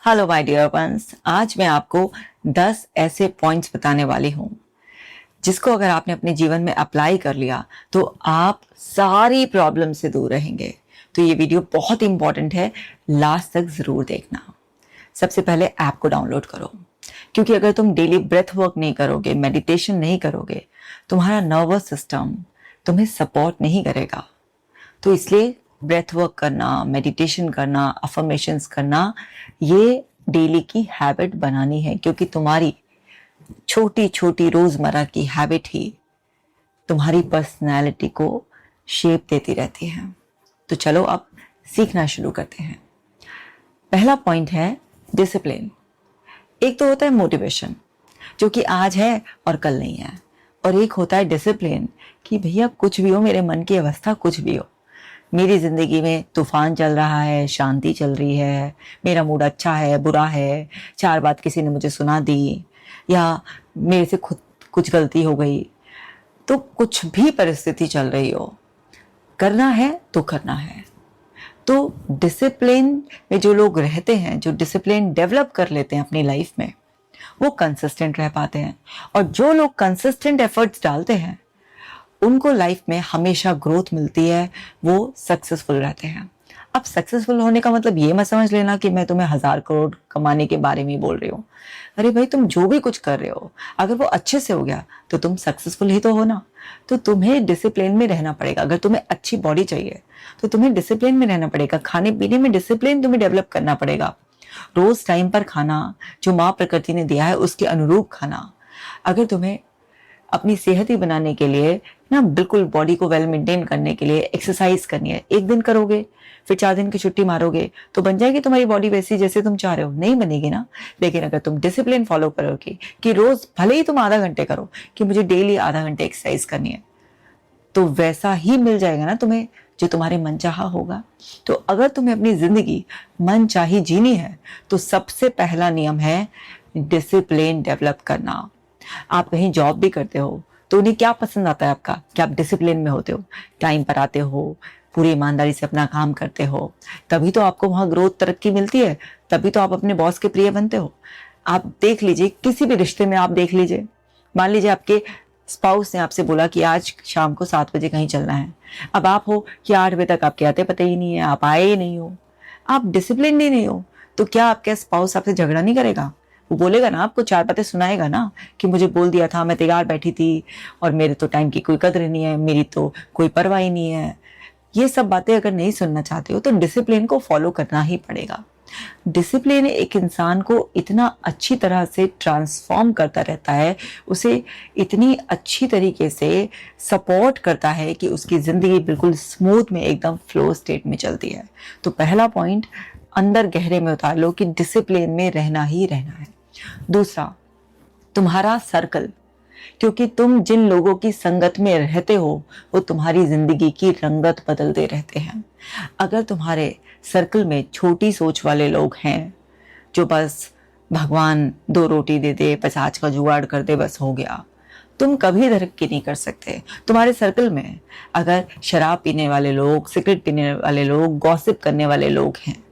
Hello my dear ones, आज मैं आपको 10 ऐसे पॉइंट्स बताने वाली हूँ जिसको अगर आपने अपने जीवन में अप्लाई कर लिया तो आप सारी प्रॉब्लम से दूर रहेंगे। तो ये वीडियो बहुत इंपॉर्टेंट है, लास्ट तक ज़रूर देखना। सबसे पहले ऐप को डाउनलोड करो, क्योंकि अगर तुम डेली ब्रेथ वर्क नहीं करोगे, मेडिटेशन नहीं करोगे, तुम्हारा नर्वस सिस्टम तुम्हें सपोर्ट नहीं करेगा। तो इसलिए ब्रेथ वर्क करना, मेडिटेशन करना, अफर्मेशंस करना, ये डेली की हैबिट बनानी है, क्योंकि तुम्हारी छोटी छोटी रोजमर्रा की हैबिट ही तुम्हारी पर्सनैलिटी को शेप देती रहती है। तो चलो अब सीखना शुरू करते हैं। पहला पॉइंट है डिसिप्लिन। एक तो होता है मोटिवेशन, जो कि आज है और कल नहीं है, और एक होता है डिसिप्लिन कि भैया कुछ भी हो, मेरे मन की अवस्था कुछ भी हो, मेरी जिंदगी में तूफान चल रहा है, शांति चल रही है, मेरा मूड अच्छा है, बुरा है, चार बात किसी ने मुझे सुना दी, या मेरे से खुद कुछ गलती हो गई, तो कुछ भी परिस्थिति चल रही हो, करना है तो करना है। तो डिसिप्लिन में जो लोग रहते हैं, जो डिसिप्लिन डेवलप कर लेते हैं अपनी लाइफ में, वो कंसिस्टेंट रह पाते हैं। और जो लोग कंसिस्टेंट एफर्ट्स डालते हैं उनको लाइफ में हमेशा ग्रोथ मिलती है, वो सक्सेसफुल रहते हैं। अब सक्सेसफुल होने का मतलब ये मत समझ लेना कि मैं तुम्हें 1000 करोड़ कमाने के बारे में बोल रही हूँ। अरे भाई, तुम जो भी कुछ कर रहे हो अगर वो अच्छे से हो गया तो तुम सक्सेसफुल ही तो हो ना। तो तुम्हें डिसिप्लिन में रहना पड़ेगा। अगर तुम्हें अच्छी बॉडी चाहिए तो तुम्हें डिसिप्लिन में रहना पड़ेगा। खाने पीने में डिसिप्लिन तुम्हें डेवलप करना पड़ेगा। रोज टाइम पर खाना, जो माँ प्रकृति ने दिया है उसके अनुरूप खाना। अगर तुम्हें अपनी सेहत ही बनाने के लिए ना, बिल्कुल बॉडी को वेल मेंटेन करने के लिए एक्सरसाइज करनी है, एक दिन करोगे फिर 4 दिन की छुट्टी मारोगे तो बन जाएगी तुम्हारी बॉडी वैसी जैसे तुम चाह रहे हो? नहीं बनेगी ना। लेकिन अगर तुम डिसिप्लिन फॉलो करोगे कि रोज भले ही तुम आधा घंटे करो, कि मुझे डेली आधा घंटे एक्सरसाइज करनी है, तो वैसा ही मिल जाएगा ना तुम्हें जो तुम्हारे मनचाहा होगा। तो अगर तुम्हें अपनी जिंदगी मनचाही जीनी है तो सबसे पहला नियम है डिसिप्लिन डेवलप करना। आप कहीं जॉब भी करते हो तो उन्हें क्या पसंद आता है आपका? कि आप डिसिप्लिन में होते हो, टाइम पर आते हो, पूरी ईमानदारी से अपना काम करते हो, तभी तो आपको वहां ग्रोथ, तरक्की मिलती है, तभी तो आप अपने बॉस के प्रिय बनते हो। आप देख लीजिए, किसी भी रिश्ते में आप देख लीजिए, मान लीजिए आपके स्पाउस ने आपसे बोला कि आज शाम को 7 बजे कहीं चलना है। अब आप हो कि 8 बजे तक आपके आते पता ही नहीं है, आप आए ही नहीं हो, आप डिसिप्लिन ही नहीं हो, तो क्या आपका स्पाउस आपसे झगड़ा नहीं करेगा? वो बोलेगा ना, आपको 4 बातें सुनाएगा ना कि मुझे बोल दिया था, मैं तैयार बैठी थी, और मेरे तो टाइम की कोई कदर नहीं है, मेरी तो कोई परवाह ही नहीं है। ये सब बातें अगर नहीं सुनना चाहते हो तो डिसिप्लिन को फॉलो करना ही पड़ेगा। डिसिप्लिन एक इंसान को इतना अच्छी तरह से ट्रांसफॉर्म करता रहता है, उसे इतनी अच्छी तरीके से सपोर्ट करता है कि उसकी ज़िंदगी बिल्कुल स्मूथ में, एकदम फ्लो स्टेट में चलती है। तो पहला पॉइंट अंदर गहरे में उतार लो कि डिसिप्लिन में रहना ही रहना है। दूसरा, तुम्हारा सर्कल, क्योंकि तुम जिन लोगों की संगत में रहते हो वो तुम्हारी जिंदगी की रंगत बदलते रहते हैं। अगर तुम्हारे सर्कल में छोटी सोच वाले लोग हैं, जो बस भगवान 2 रोटी दे दे, बस आज का जुगाड़ कर दे, बस हो गया, तुम कभी तरक्की नहीं कर सकते। तुम्हारे सर्कल में अगर शराब पीने वाले लोग, सिगरेट पीने वाले लोग, गॉसिप करने वाले लोग हैं,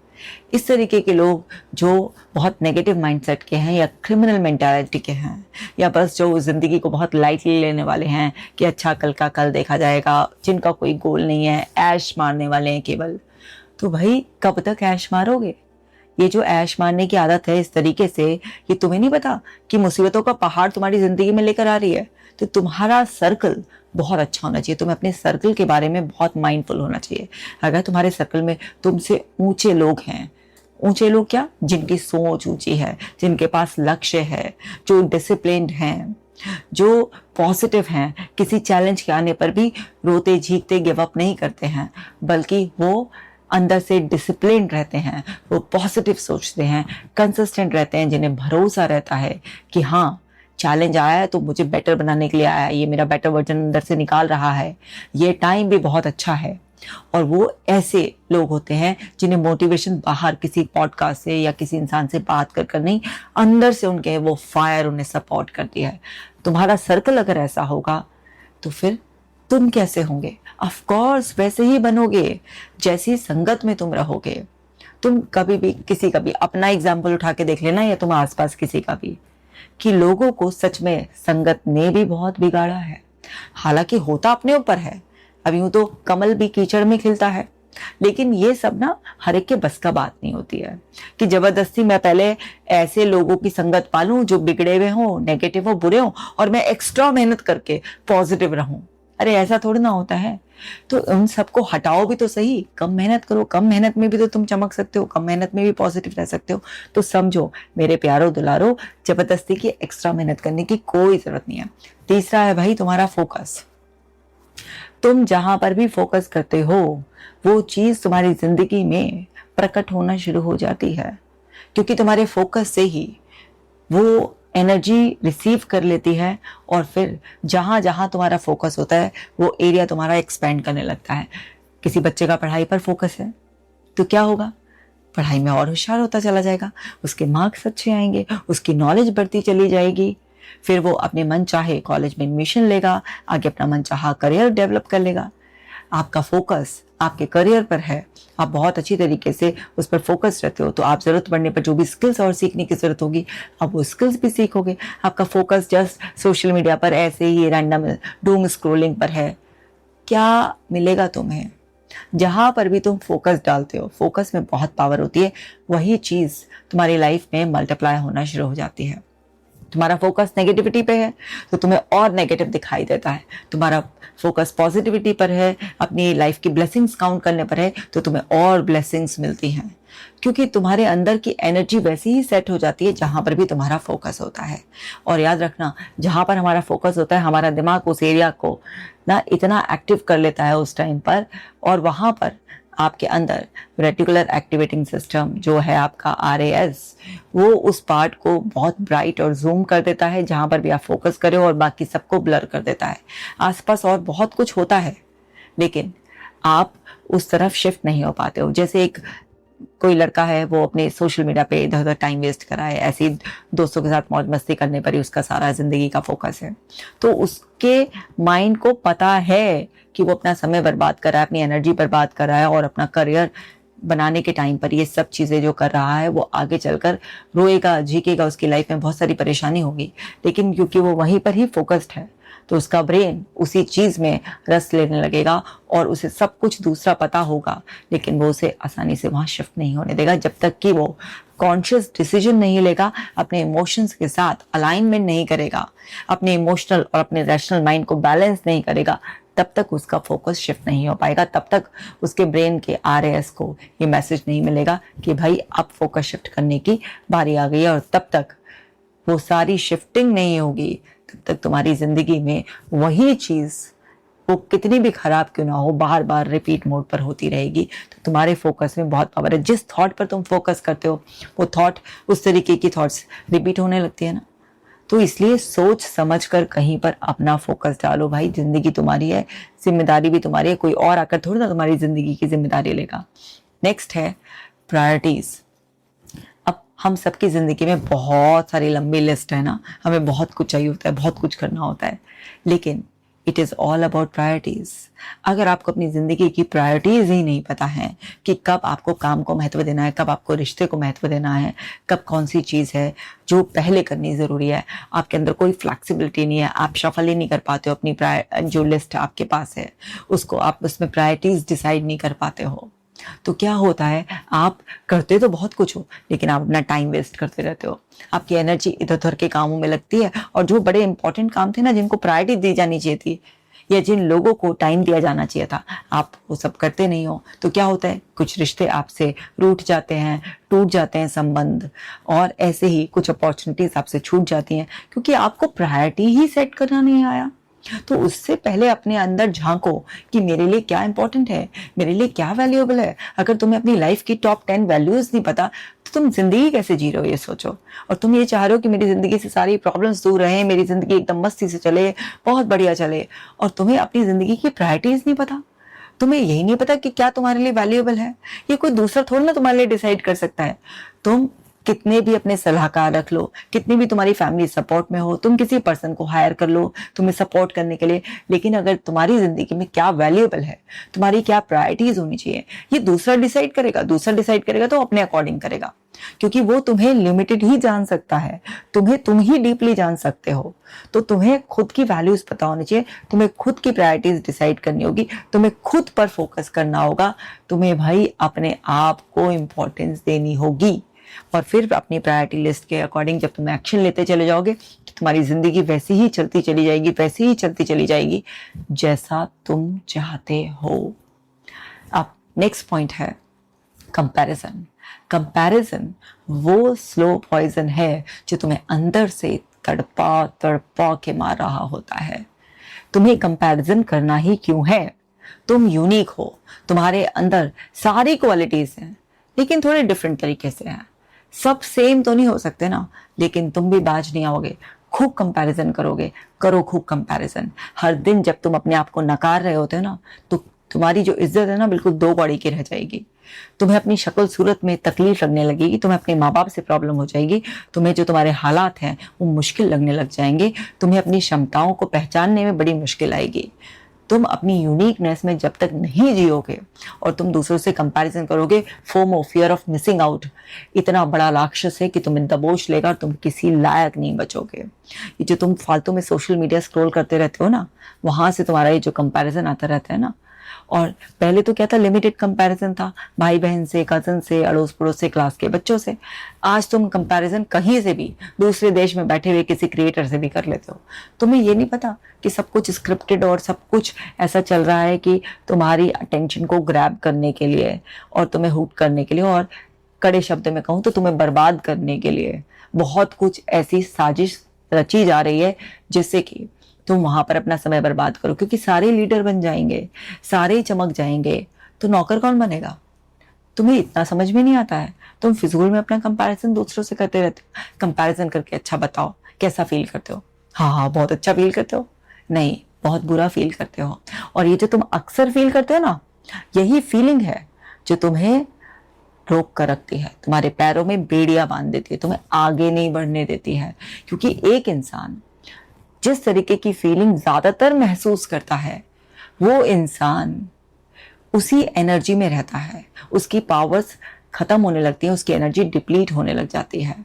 इस तरीके के लोग जो बहुत नेगेटिव माइंडसेट के हैं, या क्रिमिनल मेंटालिटी के हैं, या बस जो जिंदगी को बहुत लाइटली लेने वाले हैं कि अच्छा कल का कल देखा जाएगा, जिनका कोई गोल नहीं है, ऐश मारने वाले हैं केवल, तो भाई कब तक ऐश मारोगे? ये जो ऐश मारने की आदत है इस तरीके से, ये तुम्हें नहीं पता कि मुसीबतों का पहाड़ तुम्हारी जिंदगी में लेकर आ रही है। तो तुम्हारा सर्कल बहुत अच्छा होना चाहिए। तुम्हें अपने सर्कल के बारे में बहुत माइंडफुल होना चाहिए। अगर तुम्हारे सर्कल में तुमसे ऊंचे लोग हैं, ऊंचे लोग क्या, जिनकी सोच ऊंची है, जिनके पास लक्ष्य है, जो डिसिप्लिन्ड हैं, जो पॉजिटिव हैं, किसी चैलेंज के आने पर भी रोते झीकते गिव अप नहीं करते हैं, बल्कि वो अंदर से डिसिप्लिन रहते हैं, वो पॉजिटिव सोचते हैं, कंसिस्टेंट रहते हैं, जिन्हें भरोसा रहता है कि हाँ, चैलेंज आया है तो मुझे बेटर बनाने के लिए आया है, ये मेरा बेटर वर्जन अंदर से निकाल रहा है, ये टाइम भी बहुत अच्छा है। और वो ऐसे लोग होते हैं जिन्हें मोटिवेशन बाहर किसी पॉडकास्ट से या किसी इंसान से बात कर नहीं, अंदर से उनके वो फायर उन्हें सपोर्ट करती है। तुम्हारा सर्कल अगर ऐसा होगा तो फिर तुम कैसे होंगे? ऑफ कोर्स वैसे ही बनोगे जैसी संगत में तुम रहोगे। तुम कभी भी किसी का भी अपना एग्जाम्पल उठा के देख लेना, या तुम आसपास किसी का भी, कि लोगों को सच में संगत ने भी बहुत बिगाड़ा है। हालांकि होता अपने ऊपर है, अब यूं तो कमल भी कीचड़ में खिलता है, लेकिन ये सब ना हर एक के बस का बात नहीं होती है कि जबरदस्ती मैं पहले ऐसे लोगों की संगत पालूं जो बिगड़े हुए हों, नेगेटिव हो, बुरे हों, और मैं एक्स्ट्रा मेहनत करके पॉजिटिव रहूं। अरे ऐसा थोड़ी ना होता है। तो उन सबको हटाओ भी तो सही, कम मेहनत करो, कम मेहनत में भी तो तुम चमक सकते हो, कम मेहनत में भी पॉजिटिव रह सकते हो। तो समझो मेरे प्यारो दुलारो, जबरदस्ती की एक्स्ट्रा मेहनत करने की कोई जरूरत नहीं है। तीसरा है भाई तुम्हारा फोकस। तुम जहां पर भी फोकस करते हो वो चीज तुम्हारी जिंदगी में प्रकट होना शुरू हो जाती है, क्योंकि तुम्हारे फोकस से ही वो एनर्जी रिसीव कर लेती है, और फिर जहां जहां तुम्हारा फोकस होता है वो एरिया तुम्हारा एक्सपेंड करने लगता है। किसी बच्चे का पढ़ाई पर फोकस है तो क्या होगा, पढ़ाई में और होशियार होता चला जाएगा, उसके मार्क्स अच्छे आएंगे, उसकी नॉलेज बढ़ती चली जाएगी, फिर वो अपने मन चाहे कॉलेज में एडमिशन लेगा, आगे अपना मन चाहा करियर डेवलप कर लेगा। आपका फोकस आपके करियर पर है, आप बहुत अच्छी तरीके से उस पर फोकस रहते हो, तो आप जरूरत पड़ने पर जो भी स्किल्स और सीखने की जरूरत होगी आप वो स्किल्स भी सीखोगे। आपका फोकस जस्ट सोशल मीडिया पर ऐसे ही रैंडम डूम स्क्रोलिंग पर है, क्या मिलेगा तुम्हें? जहां पर भी तुम फोकस डालते हो, फोकस में बहुत पावर होती है, वही चीज तुम्हारी लाइफ में मल्टीप्लाई होना शुरू हो जाती है। तुम्हारा फोकस नेगेटिविटी पे है तो तुम्हें और नेगेटिव दिखाई देता है, तुम्हारा फोकस पॉजिटिविटी पर है, अपनी लाइफ की ब्लेसिंग्स काउंट करने पर है, तो तुम्हें और ब्लेसिंग्स मिलती हैं, क्योंकि तुम्हारे अंदर की एनर्जी वैसी ही सेट हो जाती है जहां पर भी तुम्हारा फोकस होता है। और याद रखना, जहां पर हमारा फोकस होता है हमारा दिमाग उस एरिया को ना इतना एक्टिव कर लेता है उस टाइम पर, और वहां पर आपके अंदर रेटिकुलर एक्टिवेटिंग सिस्टम जो है आपका RAS, वो उस पार्ट को बहुत ब्राइट और जूम कर देता है जहां पर भी आप फोकस करें, और बाकी सबको ब्लर कर देता है। आसपास और बहुत कुछ होता है लेकिन आप उस तरफ शिफ्ट नहीं हो पाते हो। जैसे एक कोई लड़का है, वो अपने सोशल मीडिया पे इधर उधर टाइम वेस्ट करा है, ऐसे ही दोस्तों के साथ मौज मस्ती करने पर ही उसका सारा जिंदगी का फोकस है, तो उसके माइंड को पता है कि वो अपना समय बर्बाद कर रहा है, अपनी एनर्जी बर्बाद कर रहा है, और अपना करियर बनाने के टाइम पर ये सब चीज़ें जो कर रहा है वो आगे चलकर रोएगा, झीकेगा, उसकी लाइफ में बहुत सारी परेशानी होगी, लेकिन क्योंकि वो वहीं पर ही फोकस्ड है तो उसका ब्रेन उसी चीज़ में रस लेने लगेगा, और उसे सब कुछ दूसरा पता होगा लेकिन वो उसे आसानी से वहाँ शिफ्ट नहीं होने देगा जब तक कि वो कॉन्शियस डिसीजन नहीं लेगा, अपने इमोशंस के साथ अलाइनमेंट नहीं करेगा, अपने इमोशनल और अपने रैशनल माइंड को बैलेंस नहीं करेगा, तब तक उसका फोकस शिफ्ट नहीं हो पाएगा, तब तक उसके ब्रेन के RAS को ये मैसेज नहीं मिलेगा कि भाई अब फोकस शिफ्ट करने की बारी आ गई है, और तब तक वो सारी शिफ्टिंग नहीं होगी, तब तक तुम्हारी जिंदगी में वही चीज वो कितनी भी खराब क्यों ना हो बार बार रिपीट मोड पर होती रहेगी। तो तुम्हारे फोकस में बहुत पावर है। जिस थॉट पर तुम फोकस करते हो वो थॉट, उस तरीके की थॉट्स रिपीट होने लगती है ना। तो इसलिए सोच समझ कर कहीं पर अपना फोकस डालो भाई, जिंदगी तुम्हारी है, जिम्मेदारी भी तुम्हारी है, कोई और आकर थोड़ी ना तुम्हारी जिंदगी की जिम्मेदारी लेगा। नेक्स्ट है प्रायोरिटीज। अब हम सबकी ज़िंदगी में बहुत सारी लंबी लिस्ट है ना, हमें बहुत कुछ चाहिए होता है, बहुत कुछ करना होता है, लेकिन it is all about priorities. अगर आपको अपनी ज़िंदगी की प्रायोरिटीज़ ही नहीं पता है कि कब आपको काम को महत्व देना है, कब आपको रिश्ते को महत्व देना है, कब कौन सी चीज़ है जो पहले करनी ज़रूरी है, आपके अंदर कोई फ्लैक्सिबिलिटी नहीं है, आप शफल ही नहीं कर पाते हो अपनी जो लिस्ट आपके पास है उसको, आप उसमें प्रायोरिटीज़ डिसाइड नहीं कर पाते हो, तो क्या होता है, आप करते तो बहुत कुछ हो लेकिन आप अपना टाइम वेस्ट करते रहते हो, आपकी एनर्जी इधर उधर के कामों में लगती है, और जो बड़े इंपॉर्टेंट काम थे ना, जिनको प्रायोरिटी दी जानी चाहिए थी या जिन लोगों को टाइम दिया जाना चाहिए था, आप वो सब करते नहीं हो। तो क्या होता है, कुछ रिश्ते आपसे रूठ जाते हैं, टूट जाते हैं संबंध, और ऐसे ही कुछ अपॉर्चुनिटीज आपसे छूट जाती हैं क्योंकि आपको प्रायोरिटी ही सेट करना नहीं आया। तो उससे पहले अपने अंदर झांको कि मेरे लिए क्या इंपॉर्टेंट है, मेरे लिए क्या वैल्यूएबल है। अगर तुम्हें अपनी लाइफ की टॉप 10 वैल्यूज नहीं पता तो तुम जिंदगी कैसे जी रहे हो, ये सोचो। और तुम ये चाह रहे हो कि मेरी जिंदगी से सारी प्रॉब्लम्स दूर रहें, मेरी जिंदगी एकदम मस्ती से चले, बहुत बढ़िया चले, और तुम्हें अपनी जिंदगी की प्रायोरिटीज नहीं पता, तुम्हें यही नहीं पता कि क्या तुम्हारे लिए वैल्यूएबल है। ये कोई दूसरा थोड़ा ना तुम्हारे लिए डिसाइड कर सकता है। तुम कितने भी अपने सलाहकार रख लो, कितनी भी तुम्हारी फैमिली सपोर्ट में हो, तुम किसी पर्सन को हायर कर लो तुम्हें सपोर्ट करने के लिए, लेकिन अगर तुम्हारी जिंदगी में क्या वैल्यूएबल है, तुम्हारी क्या प्रायोरिटीज होनी चाहिए, ये दूसरा डिसाइड करेगा। दूसरा डिसाइड करेगा तो अपने अकॉर्डिंग करेगा, क्योंकि वो तुम्हें लिमिटेड ही जान सकता है, तुम्हें तुम ही डीपली जान सकते हो। तो तुम्हें खुद की वैल्यूज पता होनी चाहिए, तुम्हें खुद की प्रायोरिटीज डिसाइड करनी होगी, तुम्हें खुद पर फोकस करना होगा, तुम्हें भाई अपने आप को इंपॉर्टेंस देनी होगी। और फिर अपनी प्रायोरिटी लिस्ट के अकॉर्डिंग जब तुम एक्शन लेते चले जाओगे तो तुम्हारी जिंदगी वैसी ही चलती चली जाएगी, वैसी ही चलती चली जाएगी जैसा तुम चाहते हो। अब नेक्स्ट पॉइंट है कंपैरिजन। कंपैरिजन वो स्लो पॉइजन है जो तुम्हें अंदर से तड़पा तड़पा के मार रहा होता है। तुम्हें कंपैरिजन करना ही क्यों है? तुम यूनिक हो, तुम्हारे अंदर सारी क्वालिटीज हैं, लेकिन थोड़े डिफरेंट तरीके से हैं। सब सेम तो नहीं हो सकते ना, लेकिन तुम भी बाज नहीं आओगे। खूब कंपैरिजन करोगे, करो खूब कंपैरिजन। हर दिन जब तुम अपने आप को नकार रहे होते हो ना, तो तुम्हारी जो इज्जत है ना बिल्कुल दो कौड़ी की रह जाएगी। तुम्हें अपनी शक्ल सूरत में तकलीफ लगने लगेगी, तुम्हें अपने माँ बाप से प्रॉब्लम हो जाएगी, तुम्हें जो तुम्हारे हालात हैं वो मुश्किल लगने लग जाएंगे, तुम्हें अपनी क्षमताओं को पहचानने में बड़ी मुश्किल आएगी। तुम अपनी यूनिकनेस में जब तक नहीं जियोगे और तुम दूसरों से कंपैरिजन करोगे, FOMO, fear of missing out इतना बड़ा राक्षस है कि तुम्हें दबोच लेगा और तुम किसी लायक नहीं बचोगे। ये जो तुम फालतू में सोशल मीडिया स्क्रॉल करते रहते हो ना, वहां से तुम्हारा ये जो कंपैरिजन आता रहता है ना, और पहले तो क्या था, लिमिटेड कंपैरिजन था, भाई बहन से, कजन से, अड़ोस पड़ोस से, क्लास के बच्चों से। आज तुम कंपैरिजन कहीं से भी, दूसरे देश में बैठे हुए किसी क्रिएटर से भी कर लेते हो। तुम्हें ये नहीं पता कि सब कुछ स्क्रिप्टेड और सब कुछ ऐसा चल रहा है कि तुम्हारी अटेंशन को ग्रैब करने के लिए और तुम्हें हुक करने के लिए, और कड़े शब्द में कहूँ तो तुम्हें बर्बाद करने के लिए बहुत कुछ ऐसी साजिश रची जा रही है जिससे कि तुम वहां पर अपना समय बर्बाद करो। क्योंकि सारे लीडर बन जाएंगे, सारे चमक जाएंगे, तो नौकर कौन बनेगा? तुम्हें इतना समझ में नहीं आता है, तुम फिजूल में अपना कंपैरिजन दूसरों से करते रहते हो। कंपैरिजन करके अच्छा बताओ कैसा फील करते हो? हाँ हाँ बहुत अच्छा फील करते हो? नहीं, बहुत बुरा फील करते हो। और ये जो तुम अक्सर फील करते हो ना, यही फीलिंग है जो तुम्हें रोक कर रखती है, तुम्हारे पैरों में बेड़ियां बांध देती है, तुम्हें आगे नहीं बढ़ने देती है। क्योंकि एक इंसान जिस तरीके की फीलिंग ज्यादातर महसूस करता है, वो इंसान उसी एनर्जी में रहता है, उसकी पावर्स खत्म होने लगती है, उसकी एनर्जी डिप्लीट होने लग जाती है।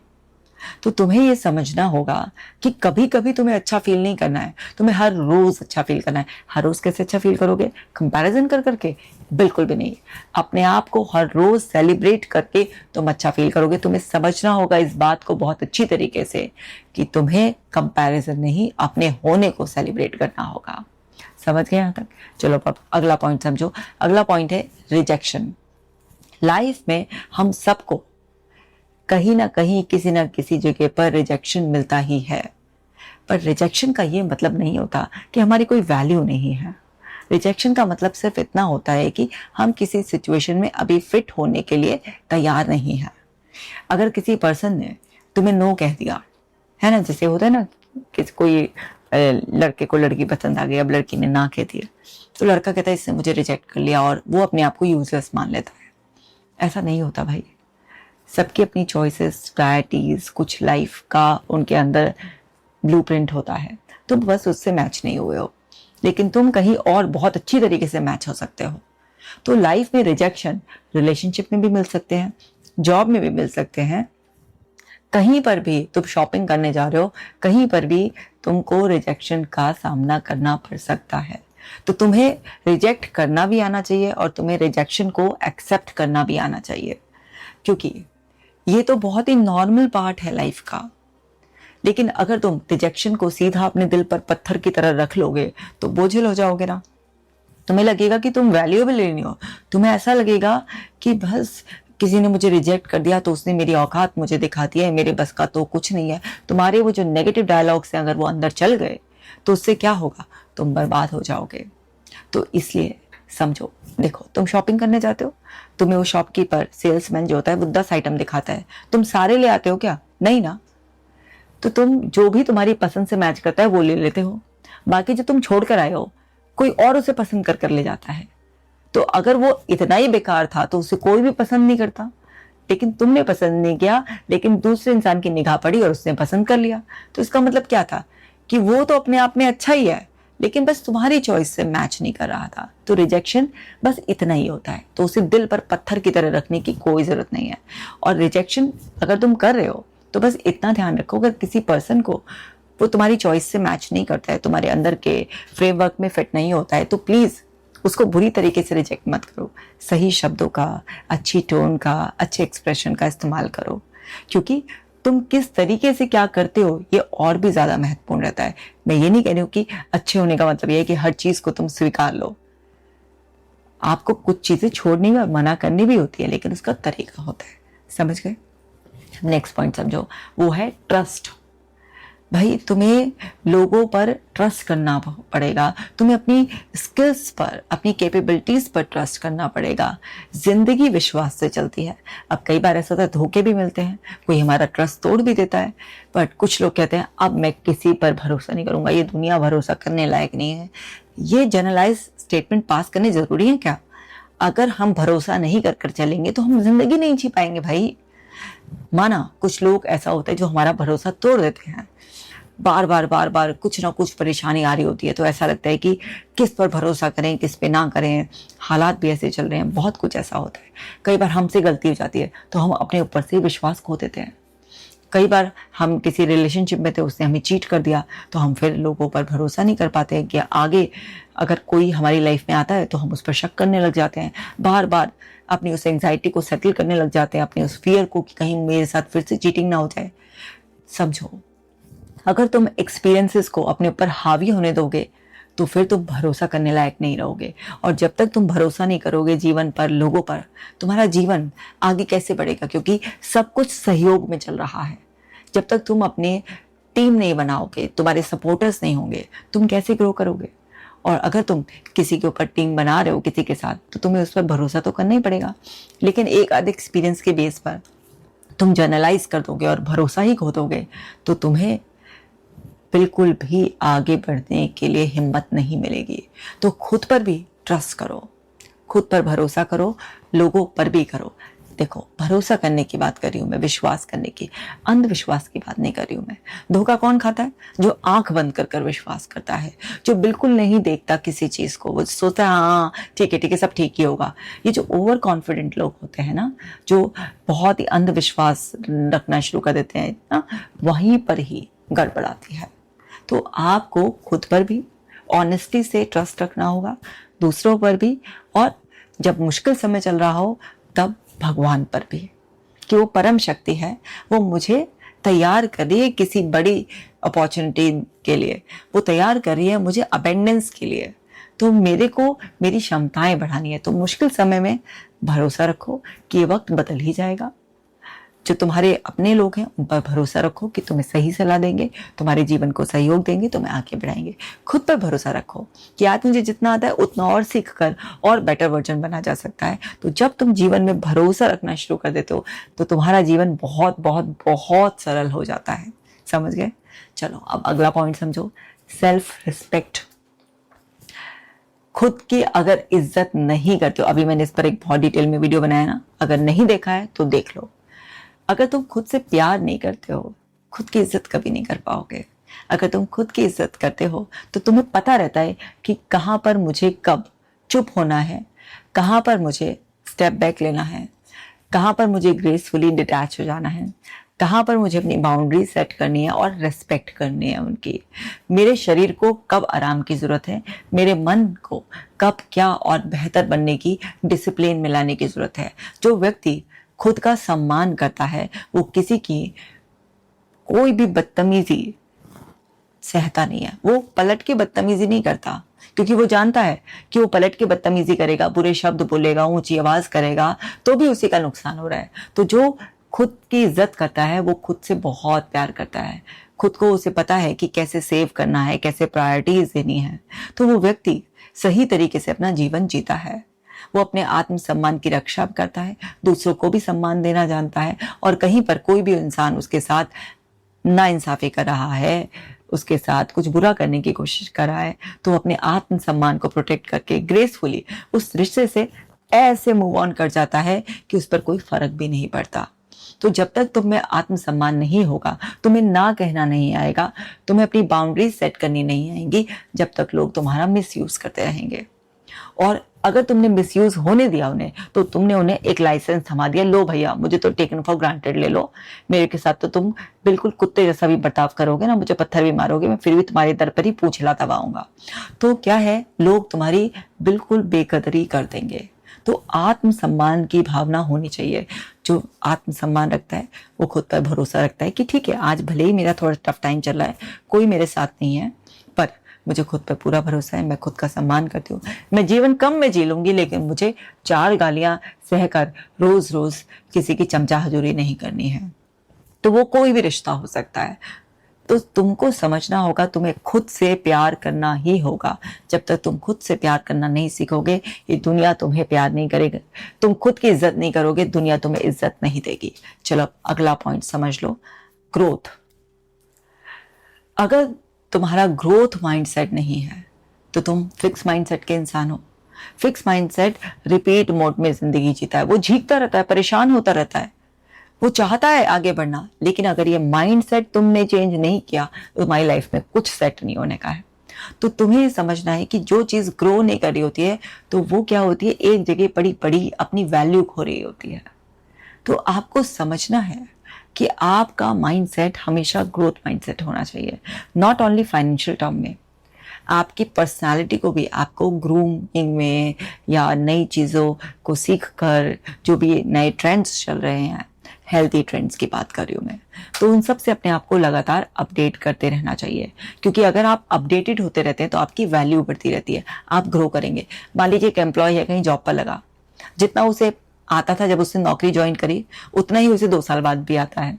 तो तुम्हें ये समझना होगा कि कभी कभी तुम्हें अच्छा फील नहीं करना है, तुम्हें हर रोज अच्छा फील करना है। हर रोज कैसे अच्छा फील करोगे? कंपैरिजन कर करके? बिल्कुल भी नहीं। अपने आप को हर रोज सेलिब्रेट करके तुम अच्छा फील करोगे। तुम्हें समझना होगा इस बात को बहुत अच्छी तरीके से कि तुम्हें कंपैरिजन नहीं, अपने होने को सेलिब्रेट करना होगा। समझ गए यहाँ तक? चलो अब अगला पॉइंट समझो। अगला पॉइंट है रिजेक्शन। लाइफ में हम सबको कहीं ना कहीं किसी ना किसी जगह पर रिजेक्शन मिलता ही है, पर रिजेक्शन का ये मतलब नहीं होता कि हमारी कोई वैल्यू नहीं है। रिजेक्शन का मतलब सिर्फ इतना होता है कि हम किसी सिचुएशन में अभी फिट होने के लिए तैयार नहीं है। अगर किसी पर्सन ने तुम्हें नो कह दिया है ना, जैसे होता है ना कि कोई लड़के को लड़की पसंद आ गई, अब लड़की ने ना कह दिया, तो लड़का कहता है इसने मुझे रिजेक्ट कर लिया, और वो अपने आप को यूजलेस मान लेता है। ऐसा नहीं होता भाई। सबकी अपनी चॉइसेस, प्रायोरिटीज, कुछ लाइफ का उनके अंदर ब्लूप्रिंट होता है। तुम बस उससे मैच नहीं हुए हो, लेकिन तुम कहीं और बहुत अच्छी तरीके से मैच हो सकते हो। तो लाइफ में रिजेक्शन रिलेशनशिप में भी मिल सकते हैं, जॉब में भी मिल सकते हैं, कहीं पर भी तुम शॉपिंग करने जा रहे हो, कहीं पर भी तुमको रिजेक्शन का सामना करना पड़ सकता है। तो तुम्हें रिजेक्ट करना भी आना चाहिए और तुम्हें रिजेक्शन को एक्सेप्ट करना भी आना चाहिए, क्योंकि ये तो बहुत ही नॉर्मल पार्ट है लाइफ का। लेकिन अगर तुम रिजेक्शन को सीधा अपने दिल पर पत्थर की तरह रख लोगे तो बोझिल हो जाओगे ना। तुम्हें लगेगा कि तुम वैल्यूएबल नहीं हो, तुम्हें ऐसा लगेगा कि बस किसी ने मुझे रिजेक्ट कर दिया तो उसने मेरी औकात मुझे दिखा दी है, मेरे बस का तो कुछ नहीं है। तुम्हारे वो जो नेगेटिव डायलॉग्स हैं अगर वो अंदर चल गए तो उससे क्या होगा? तुम बर्बाद हो जाओगे। तो इसलिए समझो, देखो तुम शॉपिंग करने जाते हो, तुम्हें वो शॉपकीपर, सेल्समैन जो होता है वो 10 आइटम दिखाता है, तुम सारे ले आते हो क्या? नहीं ना। तो तुम जो भी तुम्हारी पसंद से मैच करता है वो ले लेते हो, बाकी जो तुम छोड़ कर आए हो कोई और उसे पसंद कर कर ले जाता है। तो अगर वो इतना ही बेकार था तो उसे कोई भी पसंद नहीं करता। लेकिन तुमने पसंद नहीं किया, लेकिन दूसरे इंसान की निगाह पड़ी और उसने पसंद कर लिया। तो इसका मतलब क्या था कि वो तो अपने आप में अच्छा ही है, लेकिन बस तुम्हारी चॉइस से मैच नहीं कर रहा था। तो रिजेक्शन बस इतना ही होता है, तो उसे दिल पर पत्थर की तरह रखने की कोई जरूरत नहीं है। और रिजेक्शन अगर तुम कर रहे हो तो बस इतना ध्यान रखो, अगर किसी पर्सन को वो तुम्हारी चॉइस से मैच नहीं करता है, तुम्हारे अंदर के फ्रेमवर्क में फिट नहीं होता है, तो प्लीज उसको बुरी तरीके से रिजेक्ट मत करो। सही शब्दों का, अच्छी टोन का, अच्छे एक्सप्रेशन का इस्तेमाल करो, क्योंकि तुम किस तरीके से क्या करते हो ये और भी ज्यादा महत्वपूर्ण रहता है। मैं ये नहीं कह रही हूँ कि अच्छे होने का मतलब ये है कि हर चीज को तुम स्वीकार लो। आपको कुछ चीजें छोड़नी भी और मना करनी भी होती है, लेकिन उसका तरीका होता है। समझ गए? नेक्स्ट पॉइंट समझो, वो है ट्रस्ट। भाई तुम्हें लोगों पर ट्रस्ट करना पड़ेगा, तुम्हें अपनी स्किल्स पर, अपनी कैपेबिलिटीज पर ट्रस्ट करना पड़ेगा। जिंदगी विश्वास से चलती है। अब कई बार ऐसा होता है धोखे भी मिलते हैं, कोई हमारा ट्रस्ट तोड़ भी देता है, बट कुछ लोग कहते हैं अब मैं किसी पर भरोसा नहीं करूंगा, ये दुनिया भरोसा करने लायक नहीं है। ये जनरलाइज स्टेटमेंट पास करने जरूरी है क्या? अगर हम भरोसा नहीं कर कर चलेंगे तो हम जिंदगी नहीं जी पाएंगे भाई। माना कुछ लोग ऐसा होता है जो हमारा भरोसा तोड़ देते हैं, बार बार बार बार कुछ ना कुछ परेशानी आ रही होती है, तो ऐसा लगता है कि किस पर भरोसा करें, किस पे ना करें। हालात भी ऐसे चल रहे हैं, बहुत कुछ ऐसा होता है। कई बार हमसे गलती हो जाती है तो हम अपने ऊपर से विश्वास खो देते हैं। कई बार हम किसी रिलेशनशिप में थे, उसने हमें चीट कर दिया, तो हम फिर लोगों पर भरोसा नहीं कर पाते हैं कि आगे अगर कोई हमारी लाइफ में आता है तो हम उस पर शक करने लग जाते हैं। बार बार अपनी उस एंग्जाइटी को सेटल करने लग जाते हैं, अपने उस फियर को कि कहीं मेरे साथ फिर से चीटिंग ना हो जाए। समझो, अगर तुम एक्सपीरियंसेस को अपने ऊपर हावी होने दोगे तो फिर तुम भरोसा करने लायक नहीं रहोगे। और जब तक तुम भरोसा नहीं करोगे जीवन पर, लोगों पर, तुम्हारा जीवन आगे कैसे बढ़ेगा? क्योंकि सब कुछ सहयोग में चल रहा है। जब तक तुम अपने टीम नहीं बनाओगे, तुम्हारे सपोर्टर्स नहीं होंगे, तुम कैसे ग्रो करोगे? और अगर तुम किसी के ऊपर टीम बना रहे हो किसी के साथ, तो तुम्हें उस पर भरोसा तो करना ही पड़ेगा। लेकिन एक आध एक्सपीरियंस के बेस पर तुम जनरलाइज कर दोगे और भरोसा ही खो दोगे तो तुम्हें बिल्कुल भी आगे बढ़ने के लिए हिम्मत नहीं मिलेगी। तो खुद पर भी ट्रस्ट करो, खुद पर भरोसा करो, लोगों पर भी करो। देखो, भरोसा करने की बात कर रही हूं मैं, विश्वास करने की, अंधविश्वास की बात नहीं कर रही हूं मैं। धोखा कौन खाता है? जो आंख बंद कर कर विश्वास करता है, जो बिल्कुल नहीं देखता किसी चीज को, वो सोचता है हाँ ठीक है सब ठीक ही होगा। ये जो ओवर कॉन्फिडेंट लोग होते हैं ना, जो बहुत ही अंधविश्वास रखना शुरू कर देते हैं ना, वहीं पर ही गड़बड़ आती है। तो आपको खुद पर भी ऑनेस्टी से ट्रस्ट रखना होगा, दूसरों पर भी, और जब मुश्किल समय चल रहा हो तब भगवान पर भी, कि वो परम शक्ति है, वो मुझे तैयार कर रही है किसी बड़ी अपॉर्चुनिटी के लिए, वो तैयार कर रही है मुझे अबेंडेंस के लिए। तो मेरे को मेरी क्षमताएं बढ़ानी है। तो मुश्किल समय में भरोसा रखो कि ये वक्त बदल ही जाएगा। जो तुम्हारे अपने लोग हैं उन पर भरोसा रखो कि तुम्हें सही सलाह देंगे, तुम्हारे जीवन को सहयोग देंगे, तुम्हें आगे बढ़ाएंगे। खुद पर भरोसा रखो कि आज मुझे जितना आता है उतना और सीख कर और बेटर वर्जन बना जा सकता है। तो जब तुम जीवन में भरोसा रखना शुरू कर देते हो तो तुम्हारा जीवन बहुत बहुत बहुत सरल हो जाता है। समझ गए? चलो अब अगला पॉइंट समझो, सेल्फ रिस्पेक्ट। खुद की अगर इज्जत नहीं करते हो, अभी मैंने इस पर एक बहुत डिटेल में वीडियो बनाया ना, अगर नहीं देखा है तो देख लो। अगर तुम खुद से प्यार नहीं करते हो, खुद की इज्जत कभी नहीं कर पाओगे। अगर तुम खुद की इज्जत करते हो तो तुम्हें पता रहता है कि कहाँ पर मुझे कब चुप होना है, कहाँ पर मुझे स्टेप बैक लेना है, कहाँ पर मुझे ग्रेसफुली डिटैच हो जाना है, कहाँ पर मुझे अपनी बाउंड्री सेट करनी है और रेस्पेक्ट करनी है उनकी। मेरे शरीर को कब आराम की जरूरत है, मेरे मन को कब क्या और बेहतर बनने की, डिसिप्लिन में लाने की जरूरत है। जो व्यक्ति खुद का सम्मान करता है वो किसी की कोई भी बदतमीजी सहता नहीं है। वो पलट के बदतमीजी नहीं करता, क्योंकि वो जानता है कि वो पलट के बदतमीजी करेगा, बुरे शब्द बोलेगा, ऊंची आवाज करेगा तो भी उसी का नुकसान हो रहा है। तो जो खुद की इज्जत करता है वो खुद से बहुत प्यार करता है, खुद को उसे पता है कि कैसे सेव करना है, कैसे प्रायोरिटीज देनी है। तो वो व्यक्ति सही तरीके से अपना जीवन जीता है। वो अपने आत्म सम्मान की रक्षा करता है, दूसरों को भी सम्मान देना जानता है, और कहीं पर कोई भी इंसान उसके साथ नाइंसाफी कर रहा है, उसके साथ कुछ बुरा करने की कोशिश कर रहा है, तो अपने आत्म सम्मान को प्रोटेक्ट करके ग्रेसफुली उस रिश्ते से ऐसे मूव ऑन कर जाता है कि उस पर कोई फर्क भी नहीं पड़ता। तो जब तक तुम में आत्मसम्मान नहीं होगा, तुम्हें ना कहना नहीं आएगा, तुम्हें अपनी बाउंड्रीज सेट करनी नहीं आएंगी, जब तक लोग तुम्हारा मिसयूज करते रहेंगे। और अगर तुमने मिसयूज होने दिया उन्हें, तो तुमने उन्हें एक लाइसेंस थमा दिया, लो भैया मुझे तो टेकन फॉर ग्रांटेड ले लो, मेरे के साथ तो तुम बिल्कुल कुत्ते जैसा भी बर्ताव करोगे ना, मुझे पत्थर भी मारोगे, मैं फिर भी तुम्हारे दर पर ही पूंछ हिला दबाऊंगा। तो क्या है, लोग तुम्हारी बिल्कुल बेकदरी कर देंगे। तो आत्मसम्मान की भावना होनी चाहिए। जो आत्मसम्मान रखता है वो खुद पर भरोसा रखता है कि ठीक है, आज भले ही मेरा थोड़ा टफ टाइम चल रहा है, कोई मेरे साथ नहीं है, पर मुझे खुद पर पूरा भरोसा है, मैं खुद का सम्मान करती हूँ, मैं जीवन कम में जी लूंगी, लेकिन मुझे 4 गालियां सहकर रोज रोज किसी की चमचा हजूरी नहीं करनी है। तो वो कोई भी रिश्ता हो सकता है। तो तुमको समझना होगा, तुम्हें खुद से प्यार करना ही होगा। जब तक तुम खुद से प्यार करना नहीं सीखोगे, ये दुनिया तुम्हें प्यार नहीं करेगी। तुम खुद की इज्जत नहीं करोगे, दुनिया तुम्हें इज्जत नहीं देगी। चलो अगला पॉइंट समझ लो, ग्रोथ। अगर तुम्हारा ग्रोथ माइंडसेट नहीं है तो तुम फिक्स माइंडसेट के इंसान हो। फिक्स माइंडसेट रिपीट मोड में जिंदगी जीता है, वो झीकता रहता है, परेशान होता रहता है, वो चाहता है आगे बढ़ना, लेकिन अगर ये माइंडसेट तुमने चेंज नहीं किया तो तुम्हारी लाइफ में कुछ सेट नहीं होने का है। तो तुम्हें समझना है कि जो चीज ग्रो नहीं कर रही होती है तो वो क्या होती है, एक जगह पड़ी पड़ी अपनी वैल्यू खो रही होती है। तो आपको समझना है कि आपका माइंडसेट हमेशा ग्रोथ माइंडसेट होना चाहिए, नॉट ओनली फाइनेंशियल टर्म में। आपकी पर्सनालिटी को भी आपको ग्रूमिंग में या नई चीज़ों को सीख कर, जो भी नए ट्रेंड्स चल रहे हैं, हेल्थी ट्रेंड्स की बात कर रही हूँ मैं, तो उन सब से अपने आप को लगातार अपडेट करते रहना चाहिए। क्योंकि अगर आप अपडेटेड होते रहते हैं तो आपकी वैल्यू बढ़ती रहती है, आप ग्रो करेंगे। मान लीजिए एक एम्प्लॉय है, कहीं जॉब पर लगा, जितना उसे आता था जब उसने नौकरी ज्वाइन करी, उतना ही उसे 2 साल बाद भी आता है।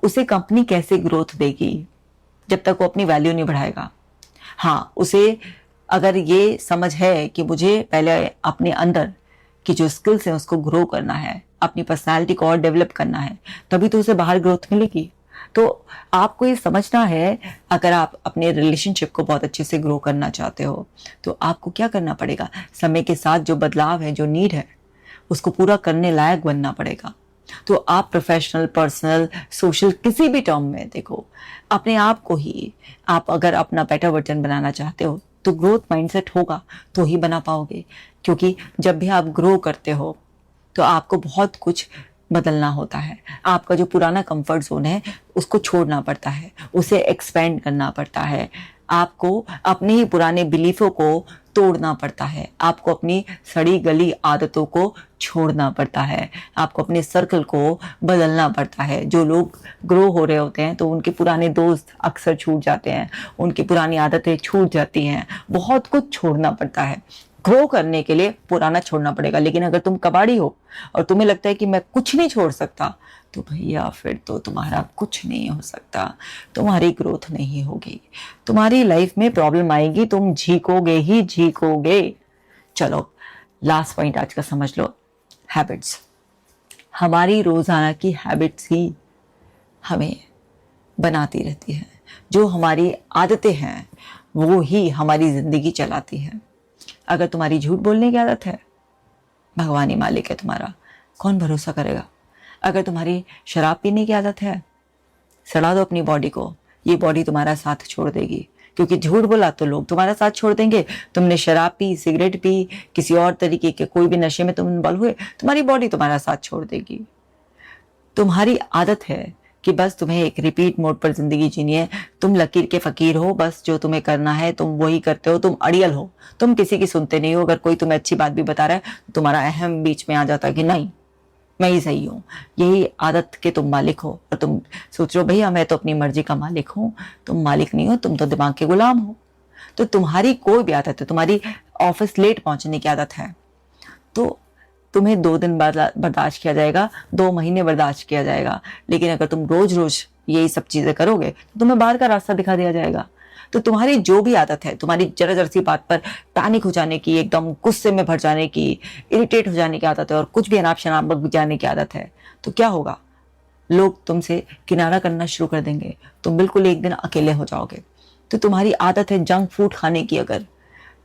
उसे कंपनी कैसे ग्रोथ देगी जब तक वो अपनी वैल्यू नहीं बढ़ाएगा। हाँ, उसे अगर ये समझ है कि मुझे पहले अपने अंदर की जो स्किल्स हैं उसको ग्रो करना है, अपनी पर्सनालिटी को और डेवलप करना है, तभी तो उसे बाहर ग्रोथ मिलेगी। तो आपको ये समझना है, अगर आप अपने रिलेशनशिप को बहुत अच्छे से ग्रो करना चाहते हो तो आपको क्या करना पड़ेगा, समय के साथ जो बदलाव है, जो नीड है, उसको पूरा करने लायक बनना पड़ेगा। तो आप प्रोफेशनल, पर्सनल, सोशल, किसी भी टर्म में देखो, अपने आप को ही आप अगर अपना बेटर वर्जन बनाना चाहते हो तो ग्रोथ माइंडसेट होगा तो ही बना पाओगे। क्योंकि जब भी आप ग्रो करते हो तो आपको बहुत कुछ बदलना होता है। आपका जो पुराना कंफर्ट जोन है उसको छोड़ना पड़ता है, उसे एक्सपेंड करना पड़ता है, आपको अपने ही पुराने बिलीफों को तोड़ना पड़ता है, आपको अपनी सड़ी गली आदतों को छोड़ना पड़ता है, आपको अपने सर्कल को बदलना पड़ता है। जो लोग ग्रो हो रहे होते हैं तो उनके पुराने दोस्त अक्सर छूट जाते हैं, उनकी पुरानी आदतें छूट जाती हैं, बहुत कुछ छोड़ना पड़ता है। ग्रो करने के लिए पुराना छोड़ना पड़ेगा। लेकिन अगर तुम कबाड़ी हो और तुम्हें लगता है कि मैं कुछ नहीं छोड़ सकता, तो भैया फिर तो तुम्हारा कुछ नहीं हो सकता, तुम्हारी ग्रोथ नहीं होगी, तुम्हारी लाइफ में प्रॉब्लम आएगी, तुम झीकोगे ही झीकोगे। चलो लास्ट पॉइंट आज का समझ लो, हैबिट्स। हमारी रोजाना की हैबिट्स ही हमें बनाती रहती है। जो हमारी आदतें हैं वो ही हमारी जिंदगी चलाती है। अगर तुम्हारी झूठ बोलने की आदत है, भगवान ही मालिक है तुम्हारा, कौन भरोसा करेगा। अगर तुम्हारी शराब पीने की आदत है, सड़ा दो अपनी बॉडी को, ये बॉडी तुम्हारा साथ छोड़ देगी। क्योंकि झूठ बोला तो लोग तुम्हारा साथ छोड़ देंगे। तुमने शराब पी, सिगरेट पी, किसी और तरीके के कोई भी नशे में तुम इन्वॉल्व हुए, तुम्हारी बॉडी तुम्हारा साथ छोड़ देगी। तुम्हारी आदत है कि बस तुम्हें एक रिपीट मोड पर जिंदगी जीनी है। तुम लकीर के फकीर हो, बस जो तुम्हें करना है तुम वही करते हो, तुम अड़ियल हो, तुम किसी की सुनते नहीं हो। अगर कोई तुम्हें अच्छी बात भी बता रहा है तो तुम्हारा अहम बीच में आ जाता है कि नहीं, मैं ही सही हूँ। यही आदत के तुम मालिक हो और तुम सोच रहे हो भैया मैं तो अपनी मर्जी का मालिक हूँ। तुम मालिक नहीं हो, तुम तो दिमाग के गुलाम हो। तो तुम्हारी कोई भी आदत है, तुम्हारी ऑफिस लेट पहुंचने की आदत है, तो तुम्हें 2 दिन बर्दाश्त किया जाएगा, 2 महीने बर्दाश्त किया जाएगा। लेकिन अगर तुम रोज रोज यही सब चीजें करोगे तो तुम्हें बाहर का रास्ता दिखा दिया जाएगा। तो तुम्हारी जो भी आदत है, तुम्हारी जरा जरा सी बात पर पैनिक हो जाने की, एकदम गुस्से में भर जाने की, इरिटेट हो जाने की आदत है और कुछ भी अनाप शनाप बक जाने की आदत है, तो क्या होगा, लोग तुमसे किनारा करना शुरू कर देंगे। तुम बिल्कुल एक दिन अकेले हो जाओगे। तो तुम्हारी आदत है जंक फूड खाने की, अगर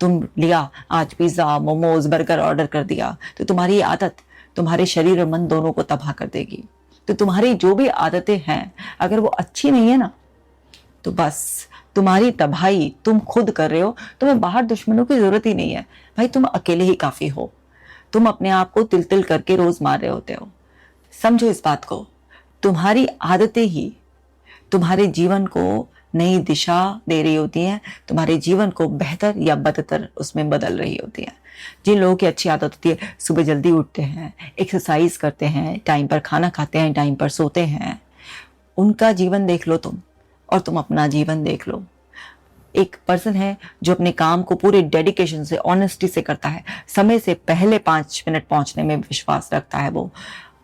तुम लिया आज पिज्ज़ा मोमोज बर्गर ऑर्डर कर दिया, तो तुम्हारी ये आदत तुम्हारे शरीर और मन दोनों को तबाह कर देगी। तो तुम्हारी जो भी आदतें हैं अगर वो अच्छी नहीं है ना, तो बस तुम्हारी तबाही तुम खुद कर रहे हो। तुम्हें बाहर दुश्मनों की जरूरत ही नहीं है भाई, तुम अकेले ही काफी हो। तुम अपने आप को तिल तिल करके रोज मार रहे होते हो। समझो इस बात को, तुम्हारी आदतें ही तुम्हारे जीवन को नई दिशा दे रही होती हैं, तुम्हारे जीवन को बेहतर या बदतर उसमें बदल रही होती हैं। जिन लोगों की अच्छी आदत होती है, सुबह जल्दी उठते हैं, एक्सरसाइज करते हैं, टाइम पर खाना खाते हैं, टाइम पर सोते हैं, उनका जीवन देख लो तुम और तुम अपना जीवन देख लो। एक पर्सन है जो अपने काम को पूरे डेडिकेशन से ऑनेस्टी से करता है, समय से पहले 5 मिनट पहुंचने में विश्वास रखता है वो,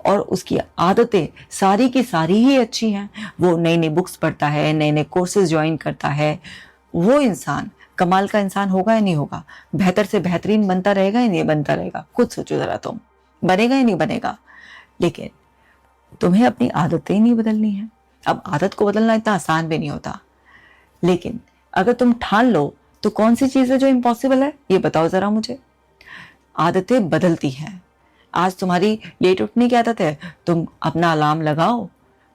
और उसकी आदतें सारी की सारी ही अच्छी हैं। वो नई नई बुक्स पढ़ता है, नए नए कोर्सेज ज्वाइन करता है। वो इंसान कमाल का इंसान होगा या नहीं होगा? बेहतर से बेहतरीन बनता रहेगा या नहीं बनता रहेगा? खुद सोचो जरा, तुम बनेगा या नहीं बनेगा? लेकिन तुम्हें अपनी आदतें ही नहीं बदलनी है। अब आदत को बदलना इतना आसान भी नहीं होता, लेकिन अगर तुम ठान लो तो कौन सी चीज है जो इम्पॉसिबल है, ये बताओ जरा मुझे। आदतें बदलती हैं। आज तुम्हारी लेट उठने की आदत है, तुम अपना अलार्म लगाओ,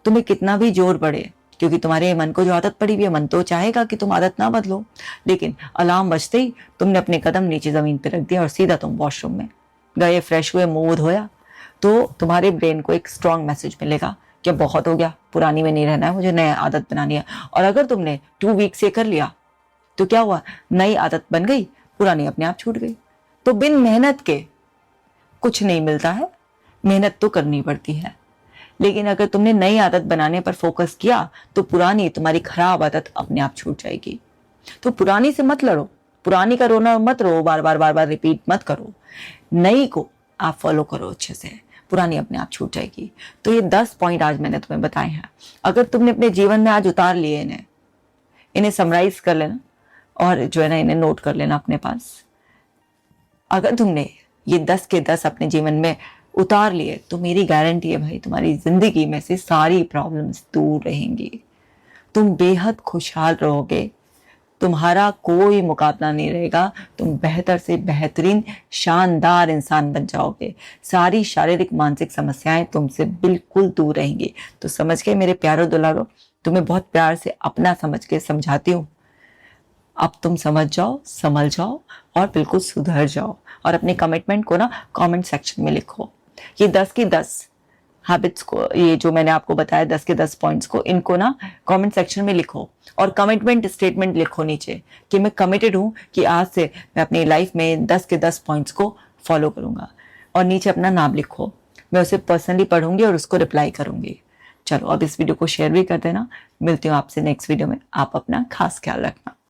तुम्हें कितना भी जोर पड़े, क्योंकि तुम्हारे मन को जो आदत पड़ी हुई है, मन तो चाहेगा कि तुम आदत ना बदलो, लेकिन अलार्म बजते ही तुमने अपने कदम नीचे जमीन पर रख दिया और सीधा तुम वॉशरूम में गए, फ्रेश हुए, मुंह धोया, तो तुम्हारे ब्रेन को एक स्ट्रॉन्ग मैसेज मिलेगा कि अब बहुत हो गया, पुरानी में नहीं रहना है, मुझे नई आदत बनानी है। और अगर तुमने 2 वीक्स ये कर लिया तो क्या हुआ? नई आदत बन गई, पुरानी अपने आप छूट गई। तो बिन मेहनत के कुछ नहीं मिलता है, मेहनत तो करनी पड़ती है। लेकिन अगर तुमने नई आदत बनाने पर फोकस किया तो पुरानी तुम्हारी खराब आदत अपने आप छूट जाएगी। तो पुरानी से मत लड़ो, पुरानी का रोना मत रो, बार बार रिपीट मत करो, नई को आप फॉलो करो अच्छे से, पुरानी अपने आप छूट जाएगी। तो ये 10 पॉइंट आज मैंने तुम्हें बताए हैं। अगर तुमने अपने जीवन में आज उतार लिए इन्हें समराइज कर लेना और जो है ना इन्हें नोट कर लेना अपने पास। अगर तुमने ये 10 के 10 अपने जीवन में उतार लिए तो मेरी गारंटी है भाई, तुम्हारी जिंदगी में से सारी प्रॉब्लम्स दूर रहेंगी, तुम बेहद खुशहाल रहोगे, तुम्हारा कोई मुकाबला नहीं रहेगा, तुम बेहतर से बेहतरीन शानदार इंसान बन जाओगे, सारी शारीरिक मानसिक समस्याएं तुमसे बिल्कुल दूर रहेंगी। तो समझ के मेरे प्यारो दुलारो, तुम्हें बहुत प्यार से अपना समझ के समझाती हूँ। अब तुम समझ जाओ, संभल जाओ और बिल्कुल सुधर जाओ, और अपने कमिटमेंट को ना कमेंट सेक्शन में लिखो। ये 10 की 10 हैबिट्स को, ये जो मैंने आपको बताया 10 के 10 पॉइंट्स को, इनको ना कमेंट सेक्शन में लिखो और कमिटमेंट स्टेटमेंट लिखो नीचे कि मैं कमिटेड हूँ कि आज से मैं अपनी लाइफ में 10 के 10 पॉइंट्स को फॉलो करूंगा, और नीचे अपना नाम लिखो। मैं उसे पर्सनली पढ़ूंगी और उसको रिप्लाई करूंगी। चलो अब इस वीडियो को शेयर भी कर देना। मिलती हूँ आपसे नेक्स्ट वीडियो में। आप अपना खास ख्याल रखना।